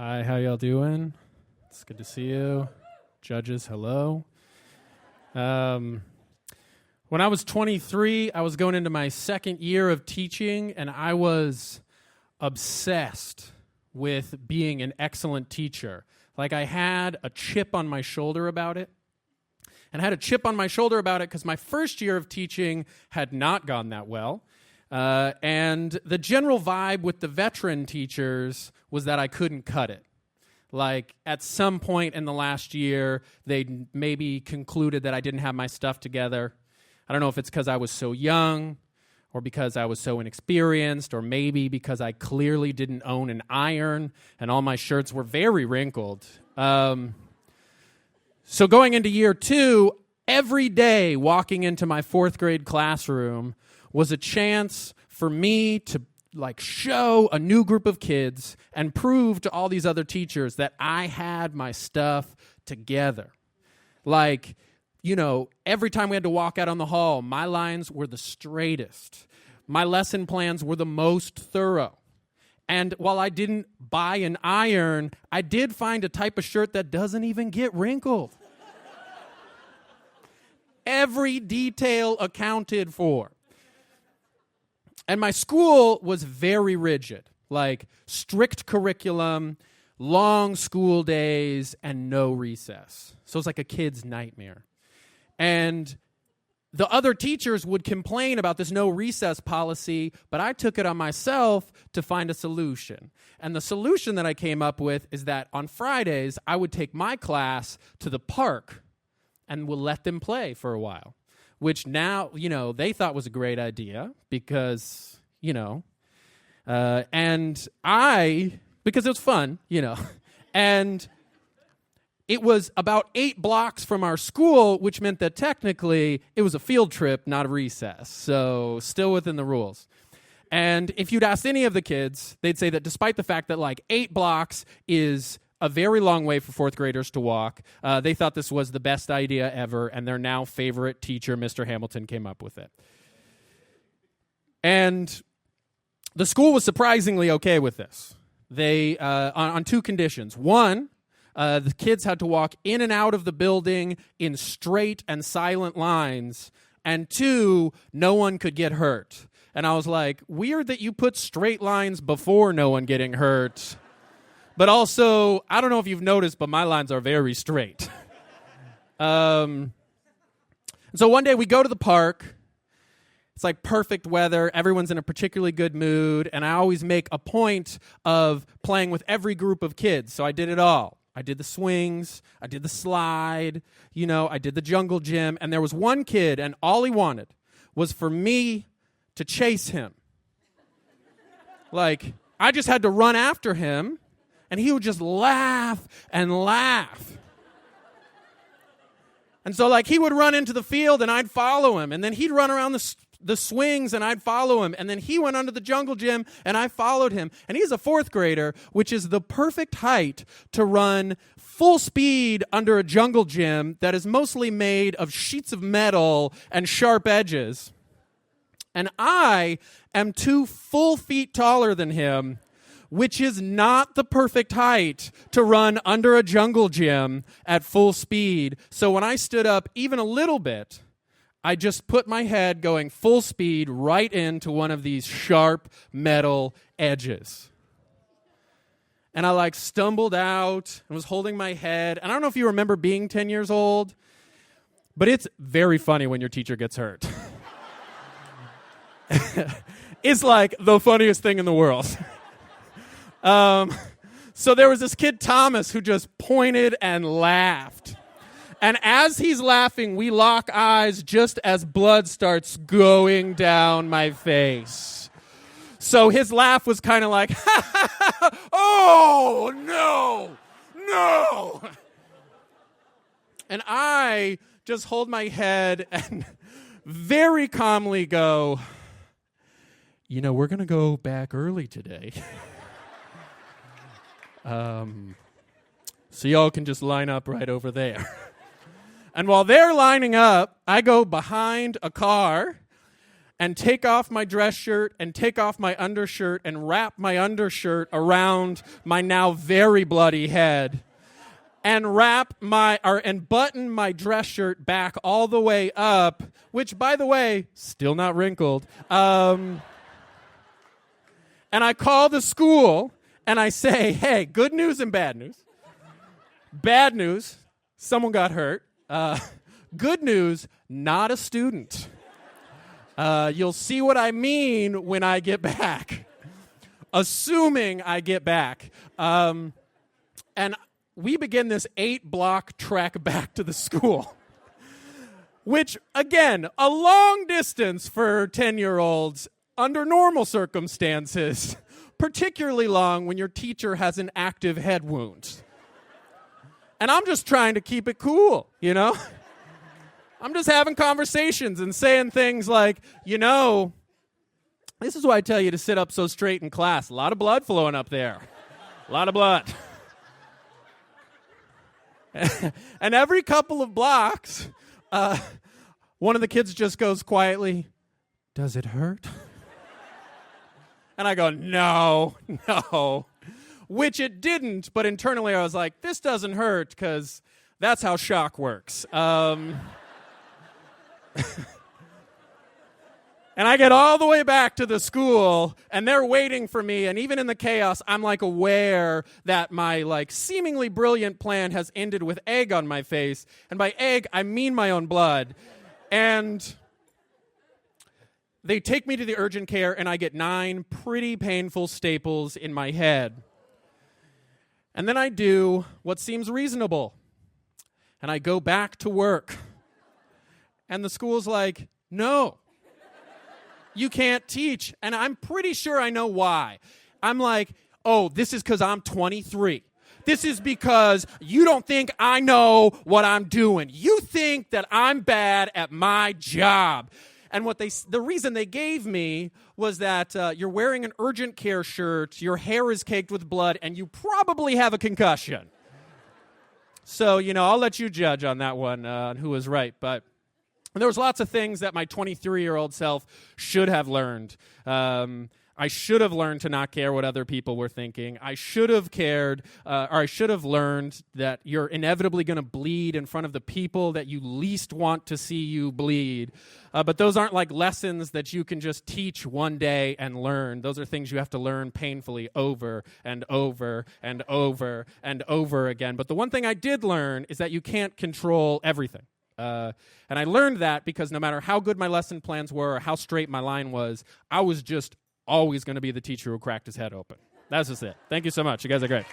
Hi, how y'all doing? It's good to see you. Judges, hello. When I was 23, I was going into my second year of teaching, and I was obsessed with being an excellent teacher. Like, I had a chip on my shoulder about it. And I had a chip on my shoulder about it because my first year of teaching had not gone that well. And the general vibe with the veteran teachers was that I couldn't cut it. Like, at some point in the last year, they maybe concluded that I didn't have my stuff together. I don't know if it's because I was so young or because I was so inexperienced or maybe because I clearly didn't own an iron and all my shirts were very wrinkled. So going into year two, every day walking into my fourth grade classroom was a chance for me to show a new group of kids and prove to all these other teachers that I had my stuff together. Every time we had to walk out on the hall, my lines were the straightest. My lesson plans were the most thorough. And while I didn't buy an iron, I did find a type of shirt that doesn't even get wrinkled. Every detail accounted for. And my school was very rigid, like strict curriculum, long school days, and no recess. So it's like a kid's nightmare. And the other teachers would complain about this no recess policy, but I took it on myself to find a solution. And the solution that I came up with is that on Fridays, I would take my class to the park and we'll let them play for a while. Which now, they thought was a great idea because, because it was fun, and it was about 8 blocks from our school, which meant that technically it was a field trip, not a recess. So still within the rules. And if you'd asked any of the kids, they'd say that despite the fact that 8 blocks is a very long way for fourth graders to walk. They thought this was the best idea ever, and their now favorite teacher, Mr. Hamilton, came up with it. And the school was surprisingly okay with this. They on 2 conditions. One, the kids had to walk in and out of the building in straight and silent lines. And 2, no one could get hurt. And I was like, weird that you put straight lines before no one getting hurt. But also, I don't know if you've noticed, but my lines are very straight. So one day we go to the park. It's like perfect weather. Everyone's in a particularly good mood. And I always make a point of playing with every group of kids. So I did it all. I did the swings. I did the slide. I did the jungle gym. And there was one kid, and all he wanted was for me to chase him. I just had to run after him. And he would just laugh and laugh. And so, he would run into the field, and I'd follow him. And then he'd run around the swings, and I'd follow him. And then he went under the jungle gym, and I followed him. And he's a 4th grader, which is the perfect height to run full speed under a jungle gym that is mostly made of sheets of metal and sharp edges. And I am 2 full feet taller than him, which is not the perfect height to run under a jungle gym at full speed. So when I stood up even a little bit, I just put my head going full speed right into one of these sharp metal edges. And I stumbled out and was holding my head. And I don't know if you remember being 10 years old, but it's very funny when your teacher gets hurt. It's the funniest thing in the world. So there was this kid, Thomas, who just pointed and laughed. And as he's laughing, we lock eyes just as blood starts going down my face. So his laugh was kind of like, oh, no. And I just hold my head and very calmly go, we're going to go back early today. So y'all can just line up right over there. And while they're lining up, I go behind a car and take off my dress shirt and take off my undershirt and wrap my undershirt around my now very bloody head and and button my dress shirt back all the way up, which, by the way, still not wrinkled. And I call the school and I say, hey, good news and bad news. Bad news, someone got hurt. Good news, not a student. You'll see what I mean when I get back. Assuming I get back. And we begin this 8-block trek back to the school. Which, again, a long distance for 10-year-olds under normal circumstances. Particularly long when your teacher has an active head wound. And I'm just trying to keep it cool, you know? I'm just having conversations and saying things like, you know, this is why I tell you to sit up so straight in class. A lot of blood flowing up there. A lot of blood. And every couple of blocks, one of the kids just goes quietly, does it hurt? And I go, no. Which it didn't, but internally I was like, this doesn't hurt because that's how shock works. And I get all the way back to the school, and they're waiting for me, and even in the chaos, I'm, like, aware that my, like, seemingly brilliant plan has ended with egg on my face, and by egg, I mean my own blood. And they take me to the urgent care, and I get 9 pretty painful staples in my head. And then I do what seems reasonable, and I go back to work. And the school's like, no, you can't teach. And I'm pretty sure I know why. I'm like, oh, this is because I'm 23. This is because you don't think I know what I'm doing. You think that I'm bad at my job. And the reason they gave me was that you're wearing an urgent care shirt, your hair is caked with blood, and you probably have a concussion. So, you know, I'll let you judge on that one, who was right. But there was lots of things that my 23-year-old self should have learned. I should have learned to not care what other people were thinking. I should have cared, or I should have learned that you're inevitably going to bleed in front of the people that you least want to see you bleed. But those aren't like lessons that you can just teach one day and learn. Those are things you have to learn painfully over and over and over and over again. But the one thing I did learn is that you can't control everything. And I learned that because no matter how good my lesson plans were or how straight my line was, I was just always going to be the teacher who cracked his head open. That's just it. Thank you so much. You guys are great.